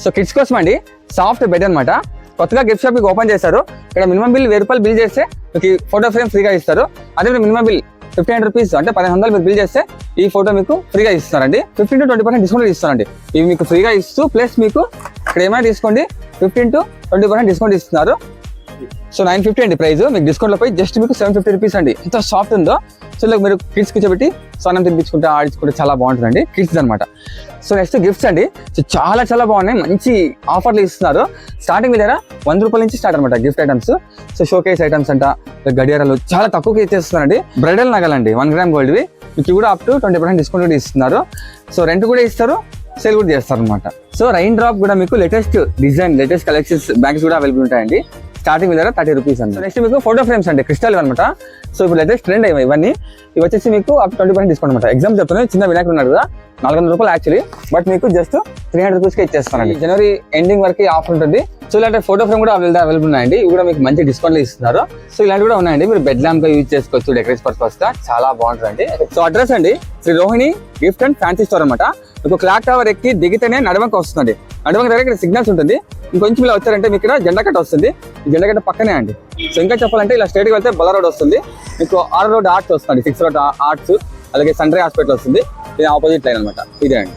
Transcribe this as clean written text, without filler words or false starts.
So kids కోసం అండి soft bed అనమాట. కొత్తగా గిఫ్ట్ షాప్ ఓపెన్ చేశారు. ఇక్కడ మినిమం బిల్ 1000 రూపాయలు బిల్ చేస్తే మీకు ఫోటో ఫ్రేమ్ ఫ్రీగా ఇస్తారు. అదే మినిమం బిల్ 1500 రూపీస్ అంటే 1500 మీరు బిల్ చేస్తే ఈ ఫోటో మీకు ఫ్రీగా ఇస్తారండి. 15 to 20% డిస్కౌంట్ ఇస్తారండి. ఇవి మీకు ఫ్రీగా ఇస్తూ ప్లస్ మీకు ఇక్కడ ఏమైనా తీసుకోండి 15 to 20% డిస్కౌంట్ ఇస్తున్నారు. సో 950 అండి ప్రైస్. మీకు డిస్కౌంట్ లో పోయి జస్ట్ మీకు 750 రూపీస్ అండి. ఎంత సాఫ్ట్ ఉందో. సో ఇలా మీరు కిడ్స్ కూర్చోబెట్టి స్నానం తినిపించుకుంటే ఆడించుకుంటే చాలా బాగుంటుందండి కిడ్స్ అనమాట. సో నెక్స్ట్ గిఫ్ట్స్ అండి. సో చాలా బాగున్నాయి, మంచి ఆఫర్లు ఇస్తున్నారు. స్టార్టింగ్ మీ దగ్గర 100 రూపాయల నుంచి స్టార్ట్ అనమాట gift items. So showcase items అంట, గడియారాలు చాలా తక్కువకి ఇచ్చేస్తున్నారండి. బ్రైడల్ నగలండి 1 గ్రామ్ గోల్డ్వి మీకు కూడా అప్ టు 20% డిస్కౌంట్ కూడా ఇస్తున్నారు. సో రెంట్ కూడా ఇస్తారు, సేల్ కూడా చేస్తారు అనమాట. సో రైన్ డ్రాప్ కూడా మీకు latest design, latest collections bags కూడా అవైలబుల్ ఉంటాయండి. స్టార్టింగ్ మీద 30 రూపీస్ అండి. నెక్స్ట్ మీకు ఫోటో ఫ్రేమ్స్ అండి, క్రిస్టల్ అనమాట. సో ఇప్పుడు లేటెస్ట్ ట్రెండ్ అయ్యాయి ఇవన్నీ. ఇవి వచ్చేసి మీకు అప్ 20% డిస్కౌంట్ అనమాట. ఎగ్జాంపుల్ చెప్తున్నాను, చిన్న వినాయకుడు ఉన్నారు కదా 400 రూపాయలు యాక్చువల్లీ, బట్ మీకు జస్ట్ 300 రూపీస్కి ఇచ్చేస్తారండి. జనవరి ఎండింగ్ వరకు ఆఫర్ ఉంటుంది. సో ఇలాంటి ఫోటో ఫ్రేమ్ కూడా అవైలబుల్ ఉన్నాయండి. ఇవి కూడా మీకు మంచి డిస్కౌంట్లు ఇస్తున్నారు. సో ఇలాంటి కూడా ఉన్నాయండి, మీరు బెడ్ ల్యాంప్ గా యూజ్ చేసుకోవచ్చు, డెకరేషన్ పర్పస్ గా చాలా బాగుంటుందండి. సో అడ్రస్ అండి Shri Rohini gift and fancy store అనమాట. మీకు క్లాక్ టవర్ ఎక్కి దిగితేనే నడవంక వస్తుంది. నడవంక దగ్గర ఇక్కడ సిగ్నల్స్ ఉంటుంది. ఇంకొంచెం ఇలా వచ్చారంటే మీకు ఇక్కడ జెండా కట్ట వస్తుంది. ఈ జెండా కట్ట పక్కనే అండి. సో ఇంకా చెప్పాలంటే ఇలా స్ట్రైట్గా వెళ్తే బల్ల రోడ్ వస్తుంది. మీకు 6 రోడ్ ఆర్ట్స్ వస్తుంది, 6 రోడ్ ఆర్ట్స్, అలాగే సన్ రైజ్ హాస్పిటల్ వస్తుంది. ఇది ఆపోజిట్ లైన్ అనమాట. ఇదే అండి.